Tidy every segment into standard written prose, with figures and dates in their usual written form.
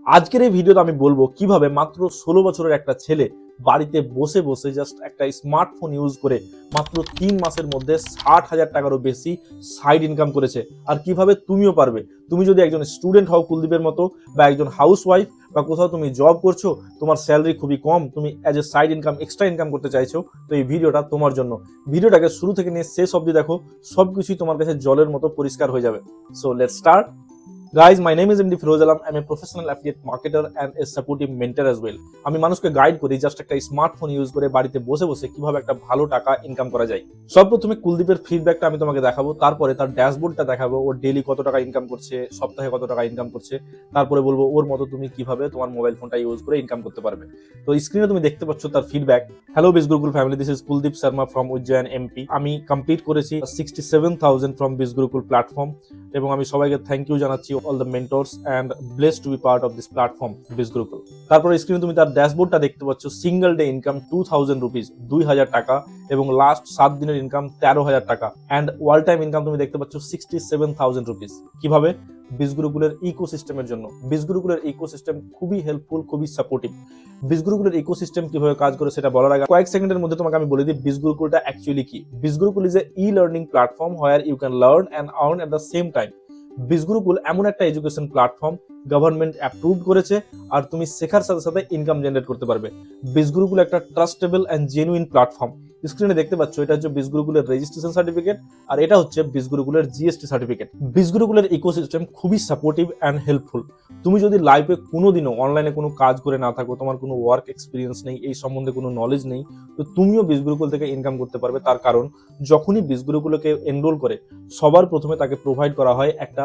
আজকের এই ভিডিওতে আমি বলবো কিভাবে মাত্র 16 বছরের একটা ছেলে বাড়িতে বসে বসে জাস্ট একটা স্মার্টফোন ইউজ করে মাত্র 3 মাসের মধ্যে 60,000 টাকারও বেশি সাইড ইনকাম করেছে। আর কিভাবে তুমিও পারবে। তুমি যদি একজন স্টুডেন্ট হও কুলদীপের মতো, বা একজন হাউসওয়াইফ, বা কোথাও তুমি জব করছো, তোমার স্যালারি খুবই কম, তুমি as a side income extra income করতে চাইছো, তো এই ভিডিওটা তোমার জন্য। ভিডিওটাকে শুরু থেকে নিয়ে শেষ অবধি দেখো, সবকিছুই তোমার কাছে জলের মতো পরিষ্কার হয়ে যাবে। So let's start. Guys, my name is MD Firoz Alam. I'm a professional affiliate marketer and a supportive mentor as well. আমি মানুষকে গাইড করি জাস্ট একটা স্মার্টফোন ইউজ করে বাড়িতে বসে বসে কিভাবে একটা ভালো টাকা ইনকাম করা যায়। সর্বপ্রথমে কুলদীপের ফিডব্যাকটা আমি তোমাকে দেখাবো, তারপরে তার ড্যাশবোর্ডটা দেখাবো, ওর ডেইলি কত টাকা ইনকাম করছে, সপ্তাহে কত টাকা ইনকাম করছে, তারপরে বলবো ওর মতো তুমি কিভাবে তোমার মোবাইল ফোনটা ইউজ করে ইনকাম করতে পারবে। তো স্ক্রিনে তুমি দেখতে পাচ্ছ তার feedback. Hello Bijgurukul family, this is Kuldeep Sharma from Ujjain MP. আমি কমপ্লিট করেছি 67,000 ফ্রম বিজগুরুকুল প্ল্যাটফর্ম, এবং আমি সবাইকে থ্যাংক ইউ জানাচ্ছি, all the mentors, and blessed to be part of this platform Bijgurukul. তারপরে স্ক্রিনে তুমি তার ড্যাশবোর্ডটা দেখতে পাচ্ছ। সিঙ্গেল ডে ইনকাম 2000 রুপিস, 2000 টাকা, এবং লাস্ট 7 দিনের ইনকাম 13,000 টাকা, অ্যান্ড ওয়াল টাইম ইনকাম তুমি দেখতে পাচ্ছ 67,000 রুপিস। কিভাবে? বিজগুরুকুলের ইকোসিস্টেমের জন্য। বিজগুরুকুলের ইকোসিস্টেম খুবই হেল্পফুল, খুবই সাপোর্টিভ। বিজগুরুকুলের ইকোসিস্টেম কিভাবে কাজ করে সেটা বলার আগে কয়েক সেকেন্ডের মধ্যে তোমাকে আমি বলে দিই বিজগুরুকুলটা অ্যাকচুয়ালি কি। Bijgurukul is a e-learning platform where you can learn and earn at the same time. Bijgurukul এমন একটা এডুকেশন প্ল্যাটফর্ম, গভর্নমেন্ট অ্যাপ্রুভড করেছে, আর তুমি শেখার সাথে সাথে ইনকাম জেনারেট করতে পারবে। বিজগুরুকুল একটা ট্রাস্টেবল অ্যান্ড জেনুইন প্ল্যাটফর্ম। স্ক্রিনে দেখতে পাচ্ছ, এটা হচ্ছে বিজগুরুকুলের রেজিস্ট্রেশন সার্টিফিকেট, আর এটা হচ্ছে বিজগুরুকুলের জিএসটি সার্টিফিকেট। বিজগুরুকুলের ইকোসিস্টেম খুবই সাপোর্টিভ অ্যান্ড হেল্পফুল। তুমি যদি লাইফে কোনোদিনও অনলাইনে কোনো কাজ করে না থাকো, তোমার কোনো ওয়ার্ক এক্সপিরিয়েন্স নেই, এই সম্বন্ধে কোনো নলেজ নেই, তো তুমিও বিজগুরুকুল থেকে ইনকাম করতে পারবে। তার কারণ যখনই বিজগুরুকুলকে এনরোল করে সবার প্রথমে তাকে প্রোভাইড করা হয় একটা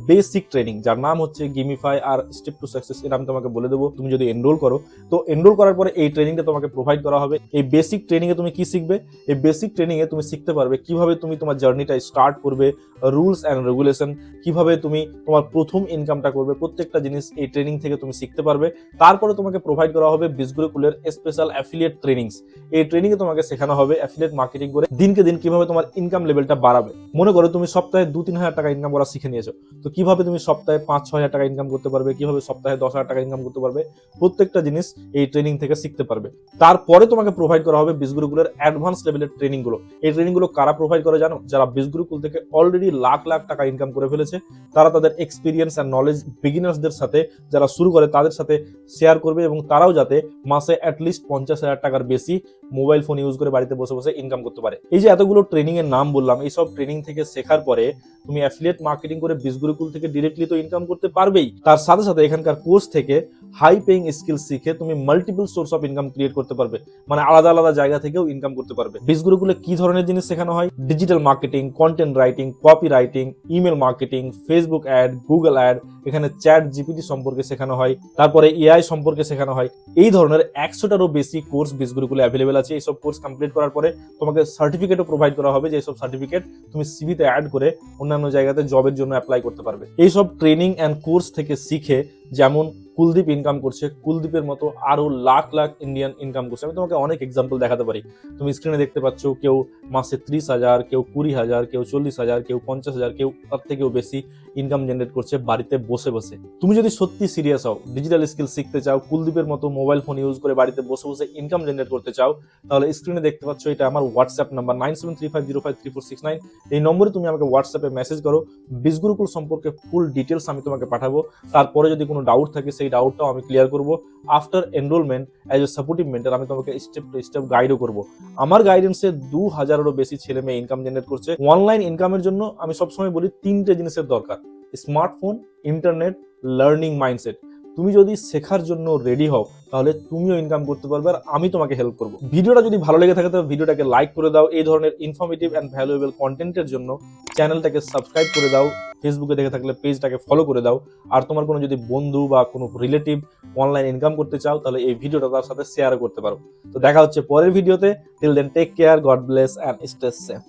বেসিক ট্রেনিং, যার নাম হচ্ছে গেমিফাই আর স্টেপ টু সাকসেস। এর আমি তোমাকে বলে দেবো তুমি যদি এনরোল করো। তো এনরোল করার পরে এই ট্রেনিংটা তোমাকে প্রোভাইড করা হবে। এই বেসিক ট্রেনিং এ তুমি কি শিখবে? এই বেসিক ট্রেনিং এ তুমি শিখতে পারবে কিভাবে তুমি তোমার জার্নিটা স্টার্ট করবে, রুলস অ্যান্ড রেগুলেশন, কিভাবে তুমি তোমার প্রথম ইনকামটা করবে, প্রত্যেকটা জিনিস এই ট্রেনিং থেকে তুমি শিখতে পারবে। তারপরে তোমাকে প্রোভাইড করা হবে বিজগুরুকুলের স্পেশাল অ্যাফিলিয়েট ট্রেনিংস। এই ট্রেনিং এ তোমাকে শেখানো হবে অ্যাফিলিয়েট মার্কেটিং করে দিনকে দিন কিভাবে তোমার ইনকাম লেভেলটা বাড়াবে। মনে করো তুমি সপ্তাহে 2-3 হাজার টাকা ইনকাম করা শিখে নিয়েছো, তো কিভাবে তুমি সপ্তাহে 5-6 হাজার টাকা ইনকাম করতে পারবে, কিভাবে সপ্তাহে 10,000 টাকা ইনকাম করতে পারবে, প্রত্যেকটা জিনিস এই ট্রেনিং থেকে শিখতে পারবে। তারপরে তোমাকে প্রোভাইড করা হবে বিজগুরুকুলের অ্যাডভান্স লেভেলের ট্রেনিং গুলো। এই ট্রেনিং গুলো কারা প্রোভাইড করে জানো? যারা বিজগুরুকুল থেকে অলরেডি লাখ লাখ টাকা ইনকাম করে ফেলেছে, তারা তাদের এক্সপিরিয়েন্স অ্যান্ড নলেজ বিগিনার্সদের সাথে, যারা শুরু করে তাদের সাথে শেয়ার করবে, এবং তারাও যাতে মাসে অ্যাটলিস্ট 50,000 টাকার বেশি মোবাইল ফোন ইউজ করে বাড়িতে বসে বসে ইনকাম করতে পারে। এই যে এতগুলো ট্রেনিং এর নাম বললাম, এই সব ট্রেনিং থেকে শেখার পরে তুমি অ্যাফিলিয়েট মার্কেটিং করে বিজগুরুকুল থেকে ডিরেক্টলি তো ইনকাম করতে পারবেই, তার সাথে সাথে এখানকার কোর্স থেকে হাই পেইং স্কিল শিখে তুমি multiple source of income create করতে পারবে, মানে আলাদা আলাদা জায়গা থেকেও ইনকাম করতে পারবে। বিজগুরুকুলে কি ধরনের জিনিস শেখানো হয়? Digital marketing, content writing, copy writing, email marketing, Facebook ad, Google ad, এখানে চ্যাট জিপিটি সম্পর্কে শেখানো হয়, তারপরে এআই সম্পর্কে শেখানো হয়। এই ধরনের 100টারও বেশি কোর্স বিজগুরুকুলে অ্যাভেলেবেল আছে। এইসব কোর্স কমপ্লিট করার পরে তোমাকে সার্টিফিকেটও প্রোভাইড করা হবে, যে এইসব সার্টিফিকেট তুমি সিভিতে অ্যাড করে অন্যান্য জায়গাতে জবের জন্য অ্যাপ্লাই করতে পারবে। এইসব ট্রেনিং অ্যান্ড কোর্স থেকে শিখে যেমন কুলদীপ ইনকাম করছে, কুলদীপের মতো আরো লাখ লাখ ইন্ডিয়ান ইনকাম করছে। আমি তোমাকে অনেক এক্সাম্পল দেখাতে পারি। তুমি স্ক্রিনে দেখতে পাচ্ছ, কেউ মাসে 30,000, কেউ 20,000, কেউ 40,000, কেউ 50,000, কেউ তার থেকেও বেশি ইনকাম জেনারেট করছে বাড়িতে বসে বসে। তুমি যদি সত্যি সিরিয়াস হও, ডিজিটাল স্কিল শিখতে চাও, কুলদীপের মতো মোবাইল ফোন ইউজ করে বাড়িতে বসে বসে ইনকাম জেনারেট করতে চাও, তাহলে স্ক্রিনে দেখতে পাচ্ছ এটা আমার হোয়াটসঅ্যাপ নাম্বার 9735053469। এই নম্বরে তুমি আমাকে হোয়াটসঅ্যাপে মেসেজ করো। বিজগুরুকুল সম্পর্কে ফুল ডিটেলস আমি তোমাকে পাঠাবো। তারপরে যদি কোনো ডাউট থাকে সেই ডাউটটাও আমি ক্লিয়ার করবো। After enrolment as a supportive mentor আমি তোমাকে স্টেপ টু স্টেপ গাইডও করবো। আমার গাইডেন্সে 2000-এরও বেশি ছেলে মেয়ে ইনকাম জেনারেট করছে। অনলাইন ইনকামের জন্য আমি সবসময় বলি 3টে জিনিসের দরকার: স্মার্টফোন, ইন্টারনেট, লার্নিং মাইন্ডসেট। তুমি যদি শেখার জন্য রেডি হও, তাহলে তুমিও ইনকাম করতে পারবে, আর আমি তোমাকে হেল্প করবো। ভিডিওটা যদি ভালো লেগে থাকে, তাহলে ভিডিওটাকে লাইক করে দাও। এই ধরনের ইনফরমেটিভ অ্যান্ড ভ্যালুয়েবল কন্টেন্টের জন্য চ্যানেলটাকে সাবস্ক্রাইব করে দাও। ফেসবুকে দেখে থাকলে পেজটাকে ফলো করে দাও। আর তোমার কোনো যদি বন্ধু বা কোনো রিলেটিভ অনলাইন ইনকাম করতে চাও, তাহলে এই ভিডিওটা তার সাথে শেয়ার করতে পারো। তো দেখা হচ্ছে পরের ভিডিওতে। Till then take care, God bless and stay safe.